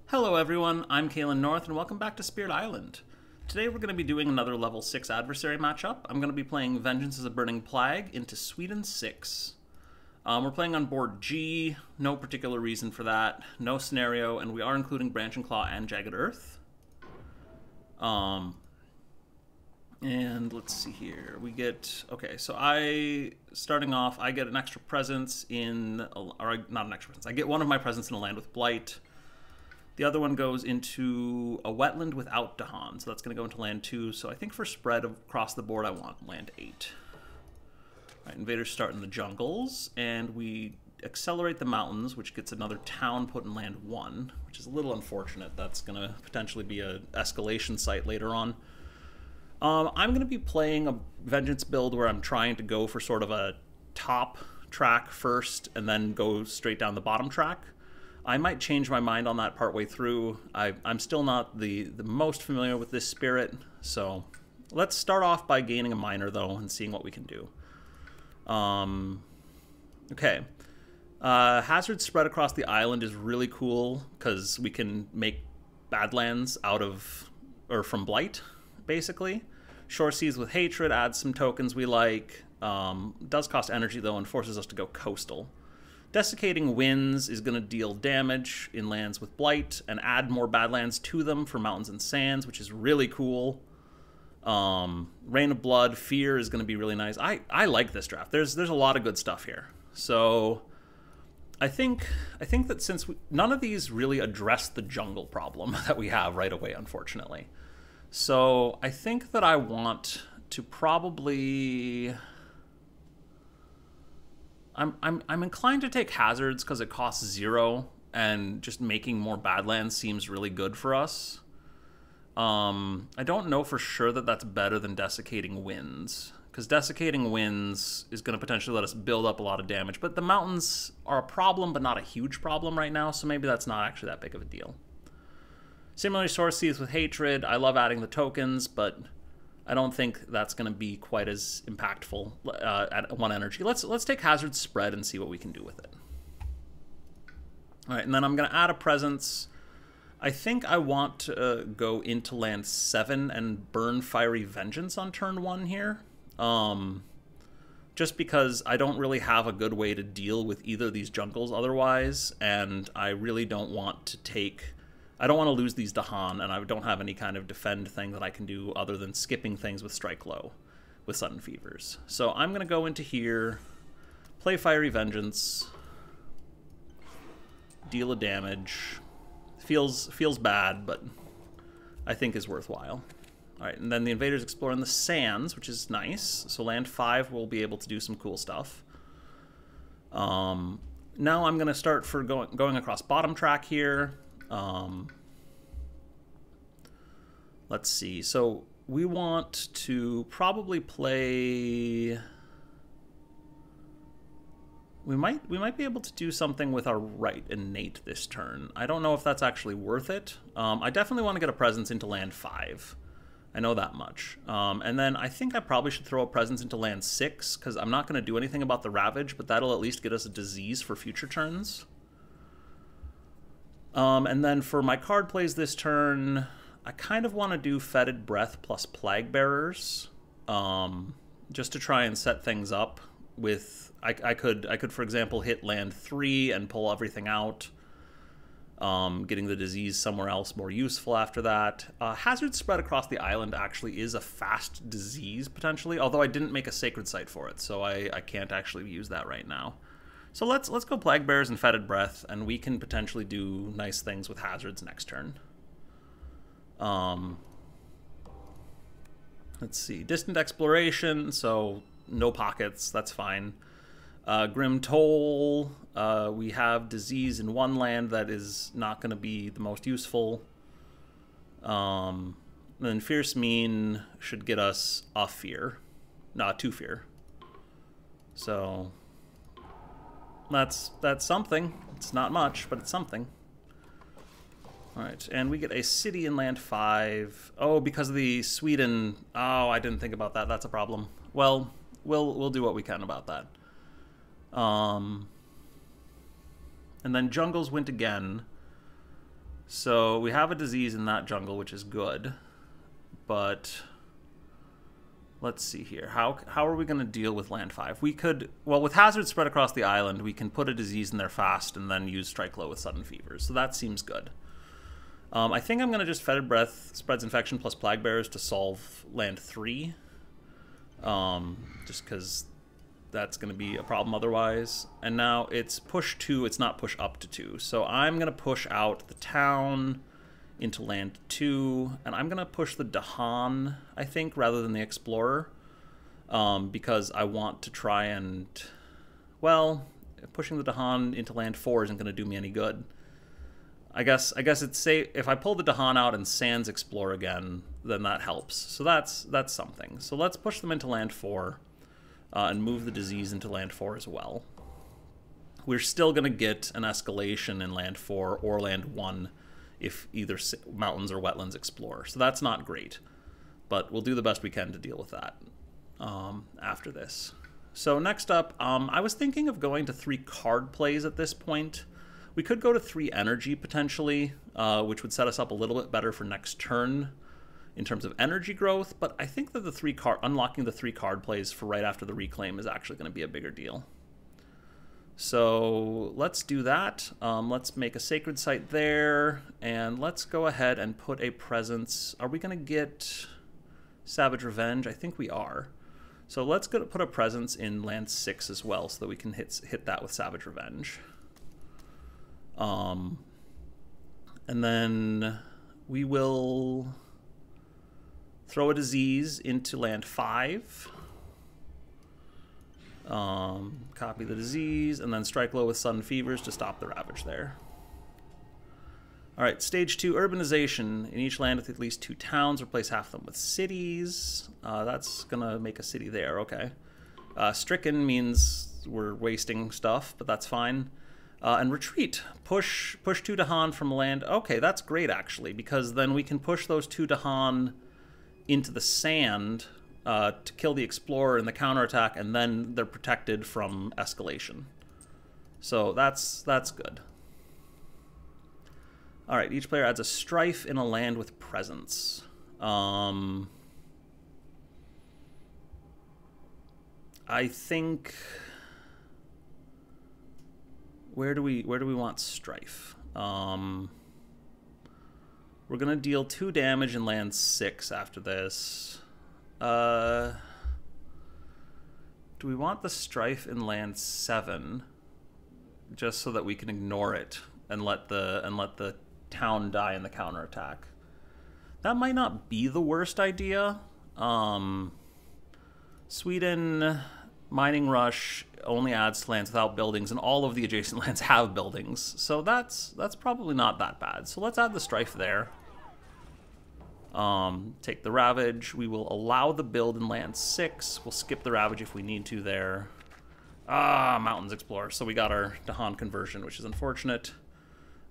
Hello everyone, I'm Kalen North and welcome back to Spirit Island. Today we're going to be doing another level 6 adversary matchup. I'm going to be playing Vengeance as a Burning Plague into Sweden 6. We're playing on board G, no particular reason for that, no scenario, and we are including Branch and Claw and Jagged Earth. And let's see here, we get, okay, so starting off, I get an extra presence in, or not an extra presence, I get one of my presents in a land with Blight. The other one goes into a wetland without Dahan, so that's going to go into land 2. So I think for spread across the board, I want land 8. All right, invaders start in the jungles, and we accelerate the mountains, which gets another town put in land 1, which is a little unfortunate. That's going to potentially be an escalation site later on. I'm going to be playing a Vengeance build where I'm trying to go for sort of a top track first, and then go straight down the bottom track. I might change my mind on that partway through. I'm still not the most familiar with this spirit, so let's start off by gaining a minor, though, and seeing what we can do. Okay. Hazard spread across the island is really cool, because we can make badlands out of, or from Blight, basically. Shore Seas with Hatred adds some tokens we like. Does cost energy, though, and forces us to go coastal. Desiccating Winds is going to deal damage in lands with Blight and add more Badlands to them for Mountains and Sands, which is really cool. Rain of Blood, Fear is going to be really nice. I like this draft. There's a lot of good stuff here. So I think that since none of these really address the jungle problem that we have right away, unfortunately. So I think that I want to probably... I'm inclined to take hazards because it costs 0, and just making more Badlands seems really good for us. I don't know for sure that that's better than Desiccating Winds, because Desiccating Winds is going to potentially let us build up a lot of damage, but the mountains are a problem, but not a huge problem right now, so maybe that's not actually that big of a deal. Similarly, Source Seas with Hatred, I love adding the tokens, but I don't think that's going to be quite as impactful at 1 energy. Let's take Hazard Spread and see what we can do with it. All right, and then I'm going to add a presence. I think I want to go into land 7 and burn Fiery Vengeance on turn 1 here. Just because I don't really have a good way to deal with either of these jungles otherwise, and I really don't want to take... I don't want to lose these Dahan, and I don't have any kind of defend thing that I can do other than skipping things with Strike Low with Sudden Fevers. So I'm going to go into here, play Fiery Vengeance, deal a damage. Feels bad, but I think is worthwhile. All right, and then the invaders explore in the sands, which is nice. So land 5 will be able to do some cool stuff. Now I'm going to start for going across bottom track here. Let's see. So we want to probably play... We might be able to do something with our right innate this turn. I don't know if that's actually worth it. I definitely want to get a presence into land 5. I know that much. And then I think I probably should throw a presence into land 6, because I'm not going to do anything about the Ravage, but that'll at least get us a disease for future turns. And then for my card plays this turn, I kind of want to do Fetid Breath plus Plague Bearers, just to try and set things up with... I could, for example, hit land 3 and pull everything out, getting the disease somewhere else more useful after that. Hazard Spread across the island actually is a fast disease, potentially, although I didn't make a Sacred Site for it, so I can't actually use that right now. So let's go Plague Bearers and Fetid Breath, and we can potentially do nice things with hazards next turn. Let's see. Distant Exploration, so no pockets, that's fine. Grim Toll, we have Disease in 1 land that is not going to be the most useful. Then Fierce Mean should get us off Fear. No, 2 Fear. So... That's something. It's not much, but it's something. All right, and we get a city in land 5. Oh, because of the Sweden. Oh, I didn't think about that. That's a problem. Well, we'll do what we can about that. And then Jungles went again. So we have a disease in that jungle, which is good. But let's see here. How are we going to deal with land 5? We could, well, with hazards spread across the island, we can put a disease in there fast and then use strike low with sudden fevers. So that seems good. I think I'm going to just fetid breath, spreads infection plus plague bearers to solve land 3. Just because that's going to be a problem otherwise. And now it's push 2, it's not push up to 2. So I'm going to push out the town into land 2, and I'm going to push the Dahan, I think, rather than the Explorer, because I want to try and, well, pushing the Dahan into land 4 isn't going to do me any good. I guess it's safe if I pull the Dahan out and Sans Explore again, then that helps. So that's something. So let's push them into land 4 and move the disease into land 4 as well. We're still going to get an escalation in land 4 or land 1 if either mountains or wetlands explore. So that's not great, but we'll do the best we can to deal with that after this. So next up, I was thinking of going to 3 card plays at this point. We could go to 3 energy potentially, which would set us up a little bit better for next turn in terms of energy growth, but I think that unlocking the 3 card plays for right after the reclaim is actually going to be a bigger deal. So let's do that. Let's make a sacred site there, and let's go ahead and put a presence. Are we going to get Savage Revenge? I think we are. So let's go to put a presence in land 6 as well, so that we can hit that with Savage Revenge. And then we will throw a disease into land 5. Copy the disease, and then strike low with sudden fevers to stop the ravage there. Alright, stage 2, urbanization. In each land with at least 2 towns, replace half of them with cities. That's gonna make a city there, okay. Stricken means we're wasting stuff, but that's fine. And retreat. Push 2 Dahan from land. Okay, that's great actually, because then we can push those 2 Dahan into the sand to kill the Explorer in the counterattack, and then they're protected from escalation. So that's good. Alright, each player adds a strife in a land with presence. I think... Where do we want strife? We're gonna deal 2 damage in land 6 after this. Do we want the strife in land 7, just so that we can ignore it and let the town die in the counterattack? That might not be the worst idea. Sweden Mining Rush only adds to lands without buildings, and all of the adjacent lands have buildings, so that's probably not that bad. So let's add the strife there. Take the ravage. We will allow the build in land 6. We'll skip the ravage if we need to there. Mountains Explorer. So we got our Dahan conversion, which is unfortunate.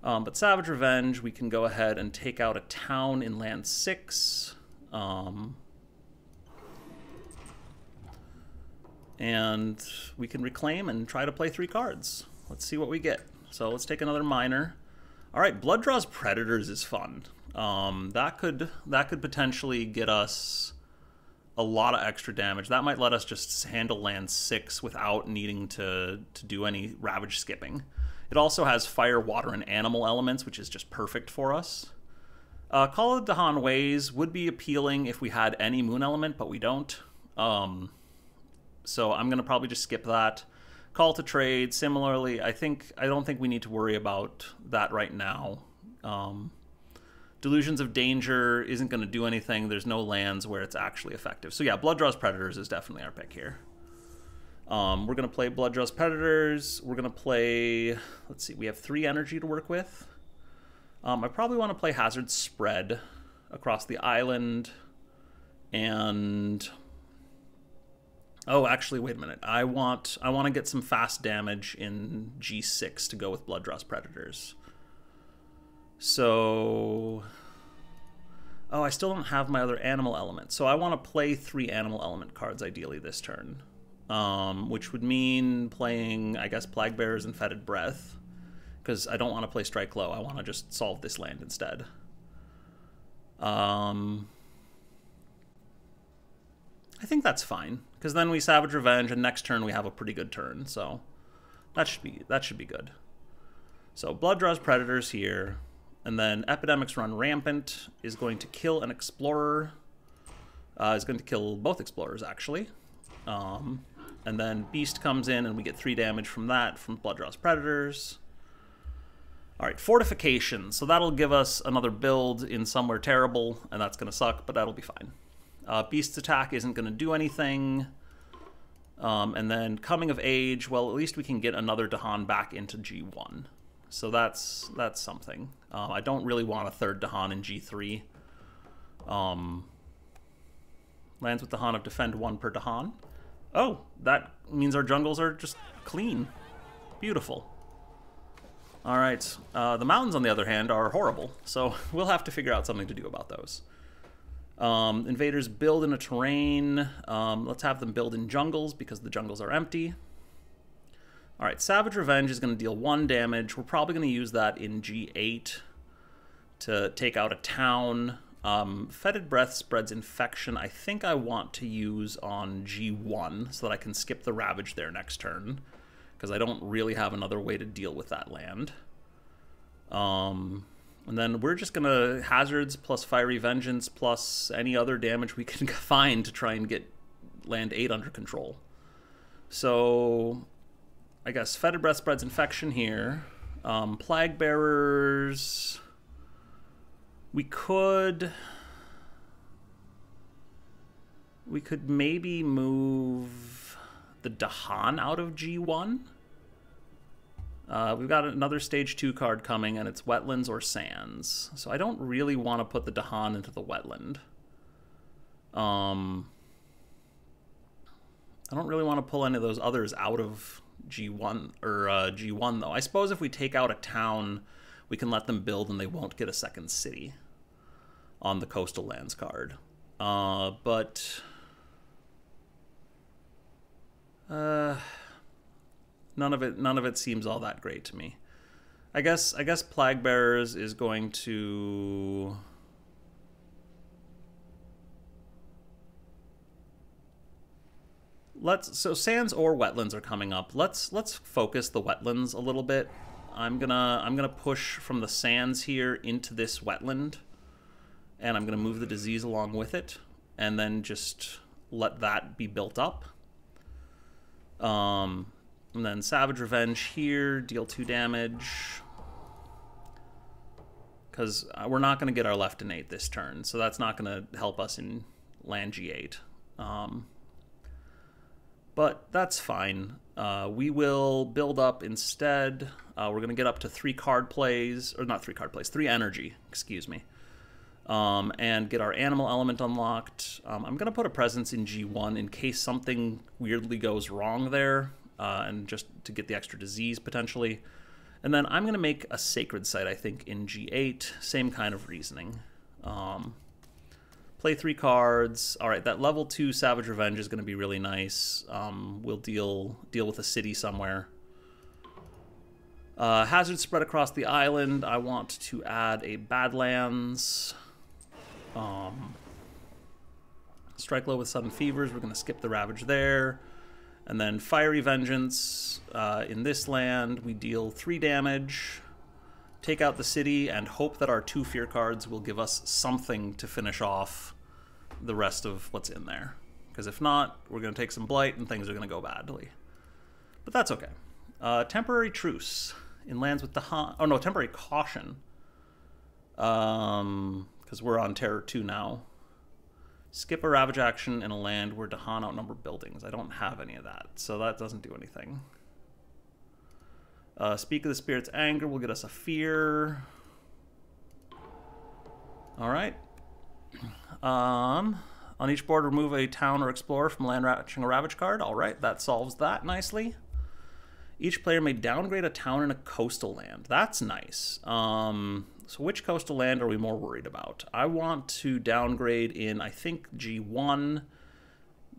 But Savage Revenge, we can go ahead and take out a town in land 6. And we can reclaim and try to play 3 cards. Let's see what we get. So let's take another miner. All right, Blood Draws Predators is fun. That could potentially get us a lot of extra damage. That might let us just handle land 6 without needing to do any ravage skipping. It also has fire, water, and animal elements, which is just perfect for us. Call of the Dahan Ways would be appealing if we had any moon element, but we don't. So I'm going to probably just skip that. Call to Trade, similarly, I don't think we need to worry about that right now. Delusions of Danger isn't going to do anything. There's no lands where it's actually effective. So yeah, Blood Draws Predators is definitely our pick here. We're going to play Blood Draws Predators. We're going to play, let's see, we have 3 energy to work with. I probably want to play Hazard Spread across the island. And... oh, actually, wait a minute. I want to get some fast damage in G6 to go with Blood Draws Predators. So... oh, I still don't have my other animal element. So I want to play 3 animal element cards, ideally, this turn. Which would mean playing, I guess, Plague Bearers and Fetid Breath. because I don't want to play strike low. I want to just solve this land instead. I think that's fine, because then we Savage Revenge, and next turn we have a pretty good turn, so that should be good. So Blood draws Predators here, and then Epidemics run Rampant is going to kill an Explorer. Is going to kill both Explorers, actually. And then Beast comes in, and we get 3 damage from that, from Blood draws Predators. All right, Fortification. So that'll give us another build in Somewhere Terrible, and that's going to suck, but that'll be fine. Beast's attack isn't going to do anything. And then Coming of Age, well, at least we can get another Dahan back into G1. So that's something. I don't really want a third Dahan in G3. Lands with Dahan of Defend 1 per Dahan. Oh, that means our jungles are just clean. Beautiful. All right, the mountains, on the other hand, are horrible, so we'll have to figure out something to do about those. Invaders build in a terrain. Let's have them build in jungles, because the jungles are empty. All right, Savage Revenge is going to deal 1 damage. We're probably going to use that in G8 to take out a town. Fetid Breath spreads infection. I think I want to use on G1 so that I can skip the Ravage there next turn, because I don't really have another way to deal with that land. And then we're just going to Hazards plus Fiery Vengeance plus any other damage we can find to try and get land 8 under control. So I guess Fetid Breath spreads infection here. Plague Bearers... We could maybe move the Dahan out of G1. We've got another Stage 2 card coming, and it's Wetlands or Sands. So I don't really want to put the Dahan into the Wetland. I don't really want to pull any of those others out of G1, or G1, though. I suppose if we take out a town, we can let them build and they won't get a second city on the Coastal Lands card. But none of it seems all that great to me. I guess Plague Bearers is going to so Sands or Wetlands are coming up. Let's focus the Wetlands a little bit. I'm gonna push from the Sands here into this wetland, and I'm gonna move the disease along with it, and then just let that be built up. And then Savage Revenge here, deal 2 damage, because we're not gonna get our left innate this turn, so that's not gonna help us in land G8. But that's fine. We will build up instead. We're going to get up to 3 card plays, or not 3 card plays, 3 energy, excuse me. And get our animal element unlocked. I'm going to put a presence in G1 in case something weirdly goes wrong there, and just to get the extra disease potentially. And then I'm going to make a sacred site, I think, in G8. Same kind of reasoning. Play 3 cards. All right, that level 2 Savage Revenge is going to be really nice. We'll deal with a city somewhere. Hazard spread across the island. I want to add a Badlands. Strike low with Sudden Fevers. We're going to skip the Ravage there. And then Fiery Vengeance. In this land, we deal 3 damage. Take out the city and hope that our 2 fear cards will give us something to finish off the rest of what's in there. Because if not, we're going to take some blight and things are going to go badly. But that's okay. Temporary Truce in lands with Dahan. Oh no, Temporary Caution. Because we're on Terror 2 now. Skip a Ravage action in a land where Dahan outnumber buildings. I don't have any of that, so that doesn't do anything. Speak of the Spirit's Anger will get us a fear. Alright. On each board, remove a town or explorer from land ratching a Ravage card. Alright, that solves that nicely. Each player may downgrade a town in a coastal land. That's nice. So which coastal land are we more worried about? I want to downgrade in, I think, G1,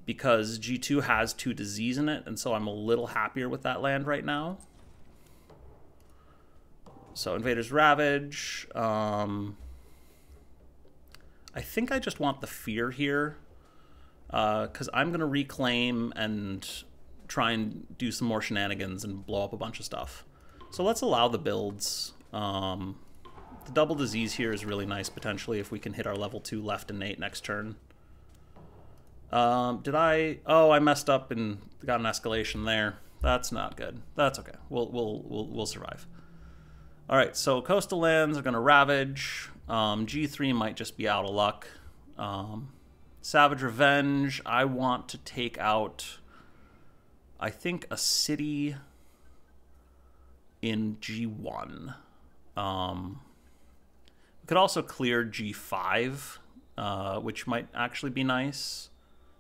because G2 has 2 disease in it, and so I'm a little happier with that land right now. So Invaders Ravage. I think I just want the fear here, because I'm going to reclaim and try and do some more shenanigans and blow up a bunch of stuff. So let's allow the builds. The double disease here is really nice, potentially, if we can hit our level 2 left innate next turn. Did I... Oh, I messed up and got an escalation there. That's not good. That's okay. We'll survive. All right, so coastal lands are going to ravage. G3 might just be out of luck. Savage Revenge, I want to take out, I think, a city in G1. We could also clear G5, which might actually be nice.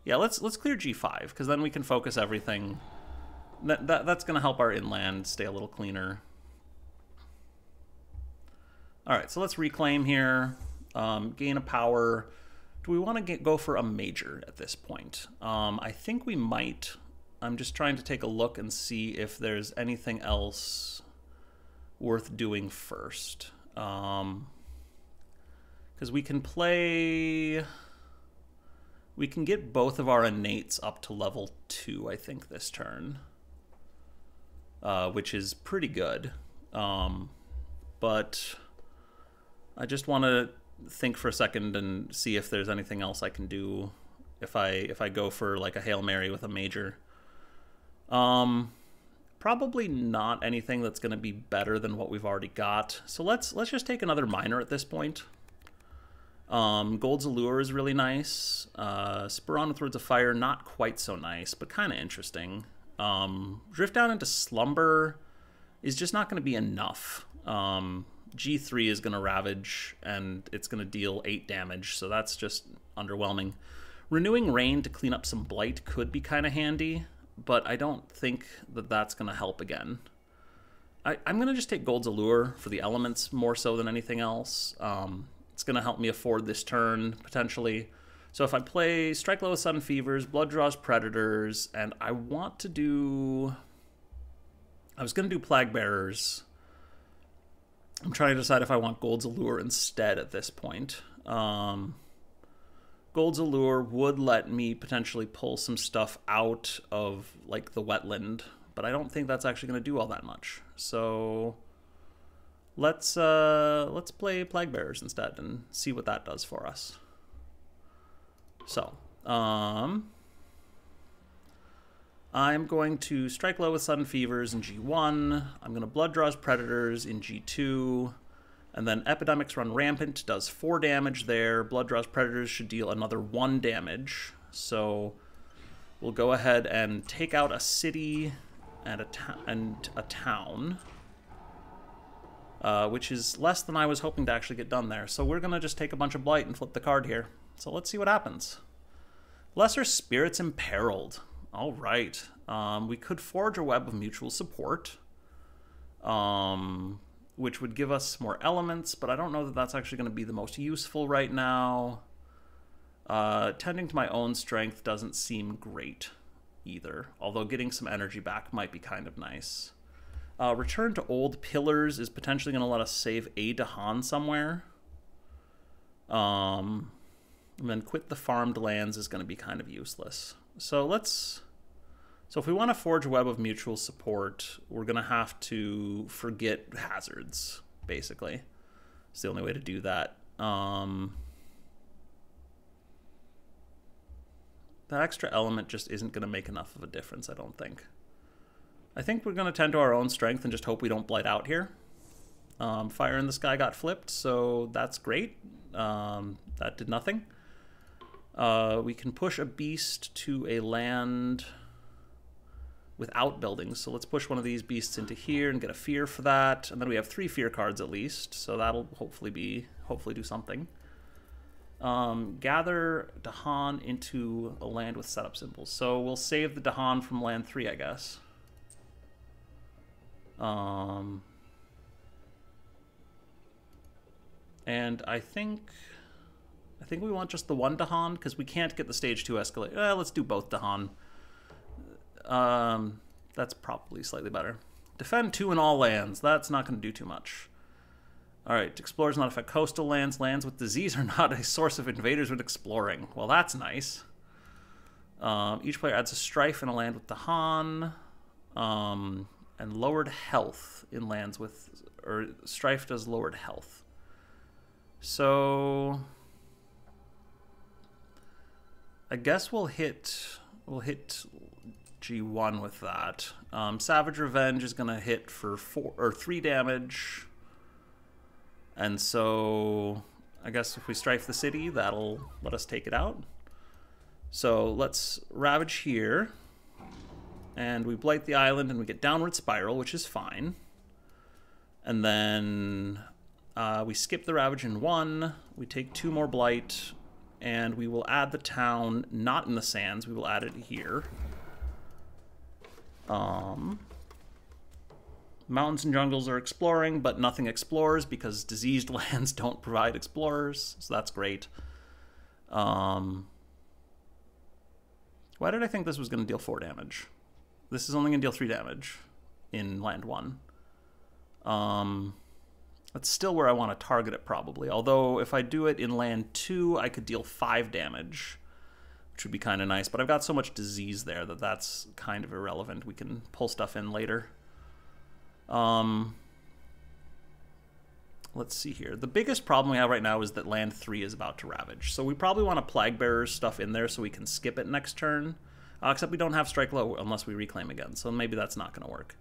Yeah, let's clear G5, because then we can focus everything. That's going to help our inland stay a little cleaner. All right, so let's reclaim here, gain a power. Do we want to go for a major at this point? I think we might. I'm just trying to take a look and see if there's anything else worth doing first. Because we can play... We can get both of our innates up to level 2, I think, this turn. Which is pretty good. But... I just want to think for a second and see if there's anything else I can do if I go for like a Hail Mary with a major. Probably not anything that's going to be better than what we've already got. So let's just take another minor at this point. Gold's Allure is really nice. Spur on with Words of Fire, not quite so nice, but kind of interesting. Drift Down into Slumber is just not going to be enough. G3 is going to ravage, and it's going to deal 8 damage, so that's just underwhelming. Renewing Rain to clean up some blight could be kind of handy, but I don't think that that's going to help again. I'm going to just take Gold's Allure for the elements more so than anything else. It's going to help me afford this turn, potentially. So if I play Strike Low with Sudden Fevers, Blood Draws Predators, and I want to do... I was going to do Plague Bearers. I'm trying to decide if I want Gold's Allure instead at this point. Gold's Allure would let me potentially pull some stuff out of like the wetland, but I don't think that's actually going to do all that much. So let's play Plague Bearers instead and see what that does for us. So I'm going to Strike Low with Sudden Fevers in G1. I'm going to Blood Draws Predators in G2. And then Epidemics Run Rampant does 4 damage there. Blood Draws Predators should deal another 1 damage. So we'll go ahead and take out a city and a town. Which is less than I was hoping to actually get done there. So we're going to just take a bunch of Blight and flip the card here. So let's see what happens. Lesser Spirits Imperiled. All right. We could forge a Web of Mutual Support, which would give us more elements, but I don't know that that's actually going to be the most useful right now. Tending to my own strength doesn't seem great either, although getting some energy back might be kind of nice. Return to Old Pillars is potentially going to let us save a Dahan somewhere. And then Quit the Farmed Lands is going to be kind of useless. So if we want to forge a Web of Mutual Support, we're going to have to forget hazards, basically. It's the only way to do that. That extra element just isn't going to make enough of a difference, I don't think. I think we're going to tend to our own strength and just hope we don't blight out here. Fire in the Sky got flipped, so that's great. That did nothing. We can push a beast to a land without buildings. So let's push one of these beasts into here and get a fear for that. And then we have 3 fear cards at least, so that'll hopefully do something. Gather Dahan into a land with setup symbols. So we'll save the Dahan from land 3, I guess. And I think we want just the one Dahan, because we can't get the stage 2 escalate. Let's do both Dahan. That's probably slightly better. Defend 2 in all lands. That's not going to do too much. All right, explorers not affect coastal lands. Lands with disease are not a source of invaders when exploring. Well, that's nice. Each player adds a strife in a land with Dahan, and lowered health in lands with, or strife does lowered health. So I guess we'll hit G1 with that. Savage Revenge is gonna hit for 3 damage. And so I guess if we strife the city, that'll let us take it out. So let's ravage here. And we blight the island and we get downward spiral, which is fine. And then we skip the ravage in 1. We take 2 more blight. And we will add the town, not in the sands. We will add it here. Mountains and jungles are exploring, but nothing explores because diseased lands don't provide explorers, so that's great. Why did I think this was going to deal 4 damage? This is only going to deal 3 damage in land 1. That's still where I want to target it probably, although if I do it in land 2, I could deal 5 damage, which would be kind of nice, but I've got so much disease there that that's kind of irrelevant. We can pull stuff in later. Let's see here. The biggest problem we have right now is that land 3 is about to ravage. So we probably want a Plague Bearer's stuff in there so we can skip it next turn. Except we don't have Strike Low unless we reclaim again. So maybe that's not going to work.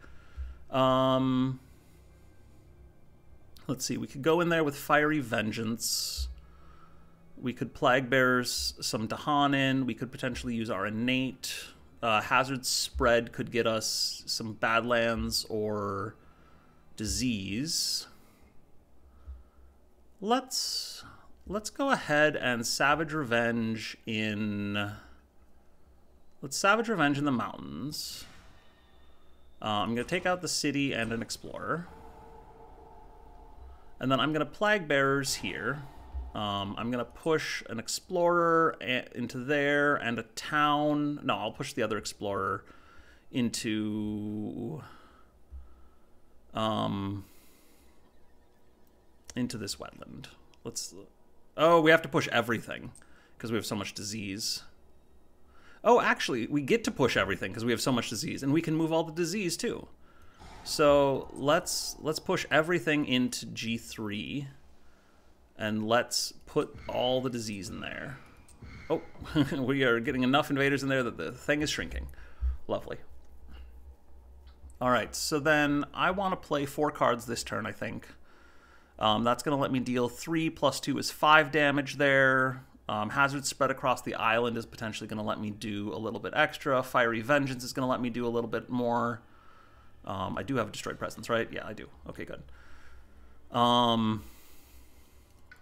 Let's see. We could go in there with Fiery Vengeance. We could Plague Bearers some Dahan in. We could potentially use our Innate. Hazard Spread could get us some Badlands or Disease. Let's go ahead and Savage Revenge in... Let's Savage Revenge in the mountains. I'm going to take out the city and an explorer. And then I'm going to Plague Bearers here. I'm going to push an explorer into there and a town. No, I'll push the other explorer into this wetland. Oh, we have to push everything because we have so much disease. Oh, actually, we get to push everything because we have so much disease, and we can move all the disease too. So let's push everything into G3. And let's put all the disease in there. Oh, we are getting enough invaders in there that the thing is shrinking. Lovely. All right, so then I want to play 4 cards this turn, I think. That's going to let me deal 3 + 2 is 5 damage there. Hazard Spread across the island is potentially going to let me do a little bit extra. Fiery Vengeance is going to let me do a little bit more. I do have a Destroyed Presence, right? Yeah, I do. Okay, good.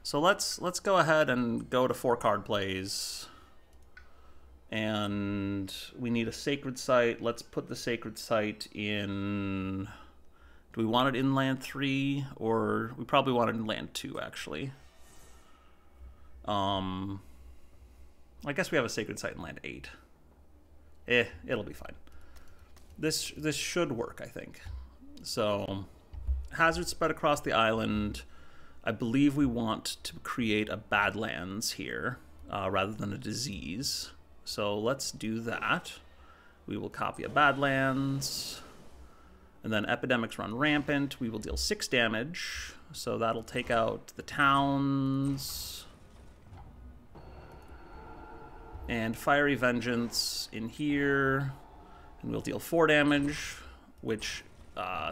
So let's go ahead and go to 4 card plays. And we need a Sacred Site. Let's put the Sacred Site in... Do we want it in land 3? Or we probably want it in land 2, actually. I guess we have a Sacred Site in land 8. It'll be fine. This should work, I think. So, Hazard Spread across the island... I believe we want to create a Badlands here rather than a disease. So let's do that. We will copy a Badlands. And then Epidemics run rampant. We will deal 6 damage. So that'll take out the towns. And Fiery Vengeance in here. And we'll deal 4 damage, which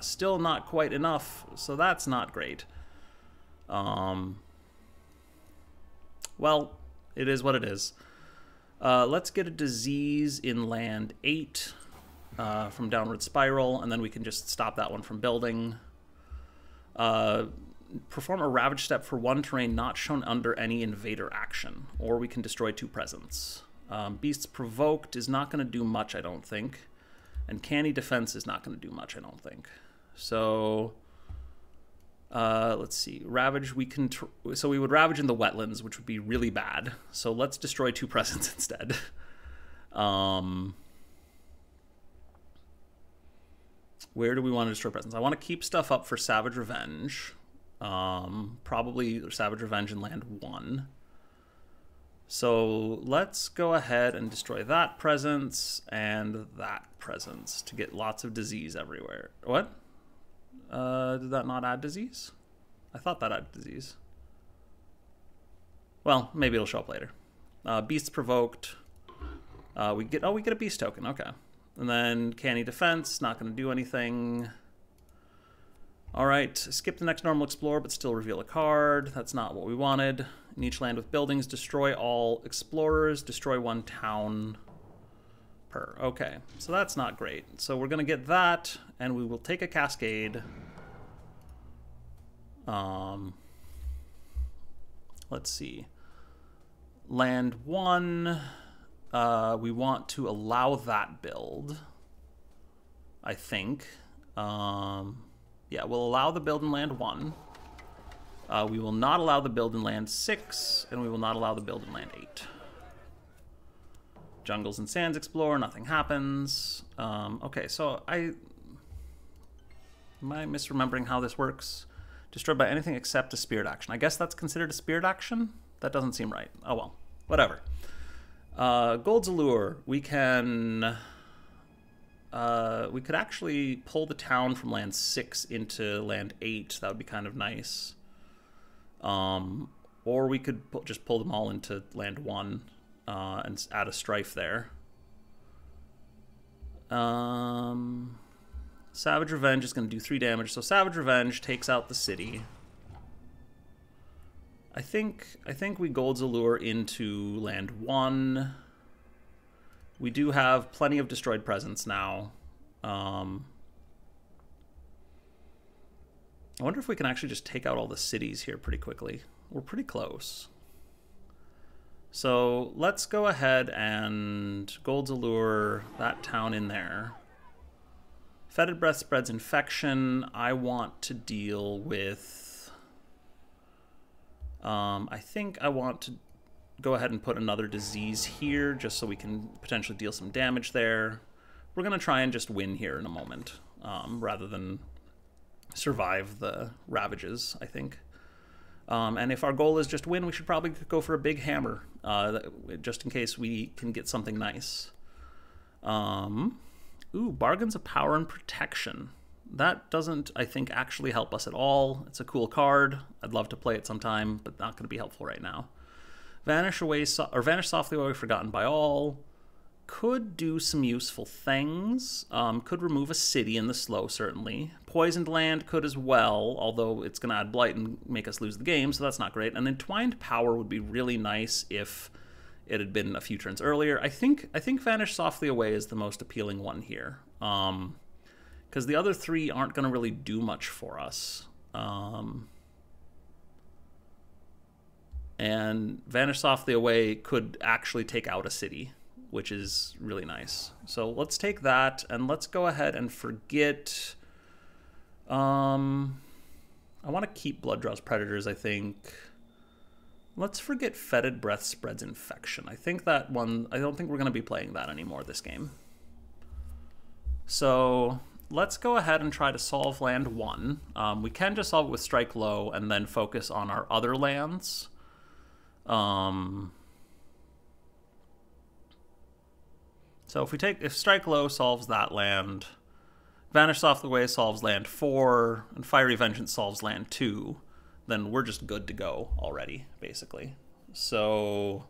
still not quite enough. So that's not great. Well, it is what it is. Let's get a disease in land 8 from Downward Spiral, and then we can just stop that one from building. Perform a Ravage Step for 1 terrain not shown under any invader action, or we can destroy 2 presents. Beasts Provoked is not going to do much, I don't think. And Canny Defense is not going to do much, I don't think. So... let's see. Ravage, we can... So we would Ravage in the wetlands, which would be really bad. So let's destroy 2 presents instead. Where do we want to destroy presents? I want to keep stuff up for Savage Revenge. Probably Savage Revenge in land 1. So let's go ahead and destroy that presence and that presence to get lots of disease everywhere. What? Did that not add disease? I thought that added disease. Well, maybe it'll show up later. Beasts provoked. We get a beast token. Okay. And then canny defense, not going to do anything. All right, skip the next normal explore, but still reveal a card. That's not what we wanted. In each land with buildings, destroy all explorers, destroy 1 town per. Okay, so that's not great. So we're going to get that, and we will take a cascade. Let's see. Land 1, we want to allow that build, I think. Yeah, we'll allow the build in land 1. We will not allow the build in land 6, and we will not allow the build in land 8. Jungles and sands explore, nothing happens. Okay, so am I misremembering how this works? Destroyed by anything except a spirit action. I guess that's considered a spirit action? That doesn't seem right. Oh well, whatever. Gold's Allure, we can... we could actually pull the town from land 6 into land 8. That would be kind of nice. Or we could just pull them all into land 1 and add a strife there. Savage Revenge is going to do 3 damage. So Savage Revenge takes out the city. I think we Gold's Allure into land 1. We do have plenty of destroyed presence now. I wonder if we can actually just take out all the cities here pretty quickly. We're pretty close. So let's go ahead and Gold's Allure that town in there. Fetid Breath spreads infection. I want to deal with... I think I want to go ahead and put another disease here just so we can potentially deal some damage there. We're going to try and just win here in a moment rather than survive the ravages, I think. And if our goal is just win, we should probably go for a big hammer just in case we can get something nice. Ooh, Bargains of Power and Protection. That doesn't, I think, actually help us at all. It's a cool card. I'd love to play it sometime, but not going to be helpful right now. Vanish softly away, forgotten by all. Could do some useful things. Could remove a city in the slow, certainly. Poisoned Land could as well, although it's going to add blight and make us lose the game, so that's not great. And Entwined Power would be really nice if it had been a few turns earlier. I think Vanish Softly Away is the most appealing one here, because the other 3 aren't going to really do much for us. And Vanish Softly Away could actually take out a city, which is really nice. So let's take that, and let's go ahead and forget... I want to keep Blooddraw's Predators, I think. Let's forget Fetid Breath spreads infection. I think that one... I don't think we're going to be playing that anymore this game. So let's go ahead and try to solve land 1. We can just solve it with Strike Low and then focus on our other lands. So if Strike Low solves that land, Vanish Softly Away solves land 4, and Fiery Vengeance solves land 2, then we're just good to go already, basically. So,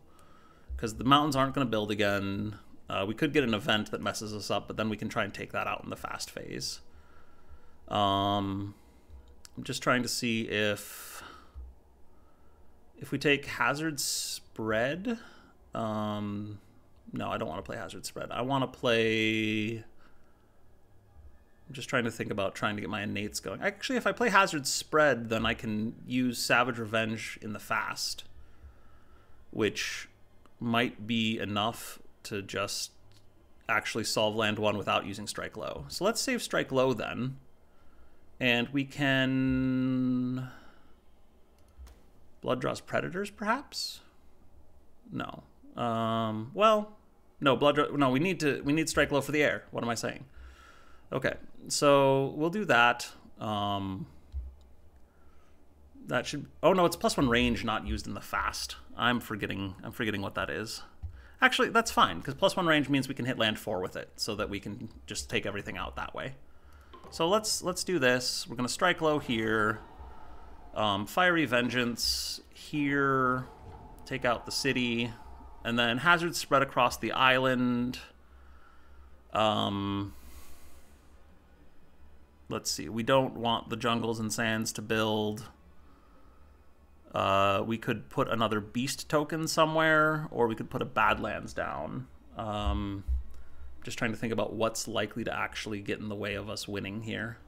because the mountains aren't going to build again, we could get an event that messes us up, but then we can try and take that out in the fast phase. I'm just trying to see if we take Hazard Spread. No, I don't want to play Hazard Spread. I want to play... I'm just trying to think about trying to get my innates going. Actually, if I play Hazard Spread, then I can use Savage Revenge in the fast, which might be enough to just actually solve land 1 without using Strike Low. So let's save Strike Low then, and we can... Blooddraw's Predators, perhaps? No. Well, no, no, we need Strike Low for the air. What am I saying? Okay, so we'll do that. That should... Oh, no, it's +1 range, not used in the fast. I'm forgetting what that is. Actually, that's fine, because +1 range means we can hit land 4 with it, so that we can just take everything out that way. So let's do this. We're going to strike low here. Fiery Vengeance here. Take out the city. And then hazards spread across the island. Let's see. We don't want the jungles and sands to build. We could put another beast token somewhere, or we could put a badlands down. Just trying to think about what's likely to actually get in the way of us winning here.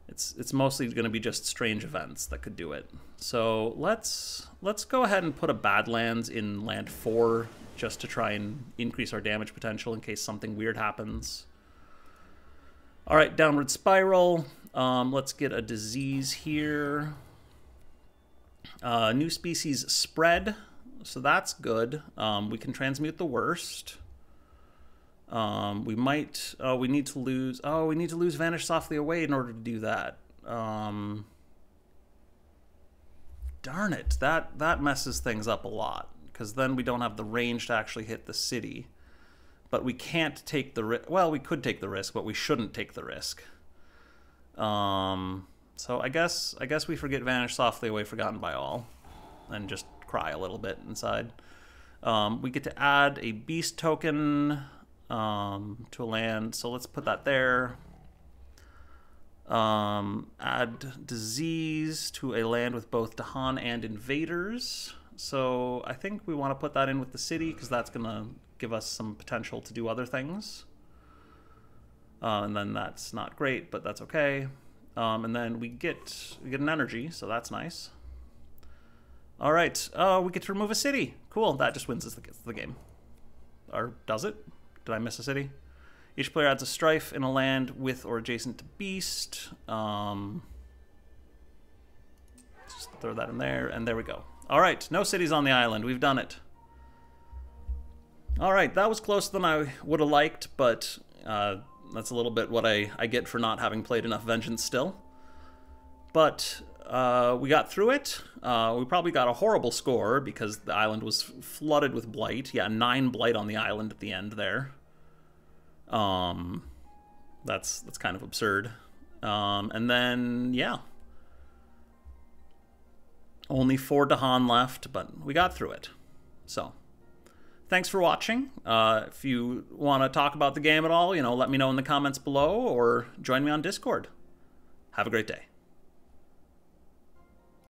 It's mostly going to be just strange events that could do it. So let's go ahead and put a badlands in land 4 just to try and increase our damage potential in case something weird happens. All right, downward spiral. Let's get a disease here. New species spread, so that's good. We can transmute the worst. We might... Oh, we need to lose... Oh, we need to lose Vanish Softly Away in order to do that. Darn it. That messes things up a lot, because then we don't have the range to actually hit the city. But we can't take the risk... Well, we could take the risk, but we shouldn't take the risk. So I guess we forget Vanish Softly Away, Forgotten by All, and just cry a little bit inside. We get to add a beast token to a land, so let's put that there. Add disease to a land with both Dahan and invaders. So I think we want to put that in with the city, because that's going to give us some potential to do other things. And then that's not great, but that's okay. And then we get an energy, so that's nice. All right, we get to remove a city. Cool, that just wins us the game. Or does it? Did I miss a city? Each player adds a strife in a land with or adjacent to beast. Just throw that in there, and there we go. All right, no cities on the island. We've done it. All right, that was closer than I would have liked, but that's a little bit what I get for not having played enough Vengeance still. But we got through it. We probably got a horrible score because the island was flooded with blight. Yeah, 9 blight on the island at the end there. That's kind of absurd. And then, yeah. Only 4 Dahan left, but we got through it. So, thanks for watching. If you want to talk about the game at all, let me know in the comments below or join me on Discord. Have a great day.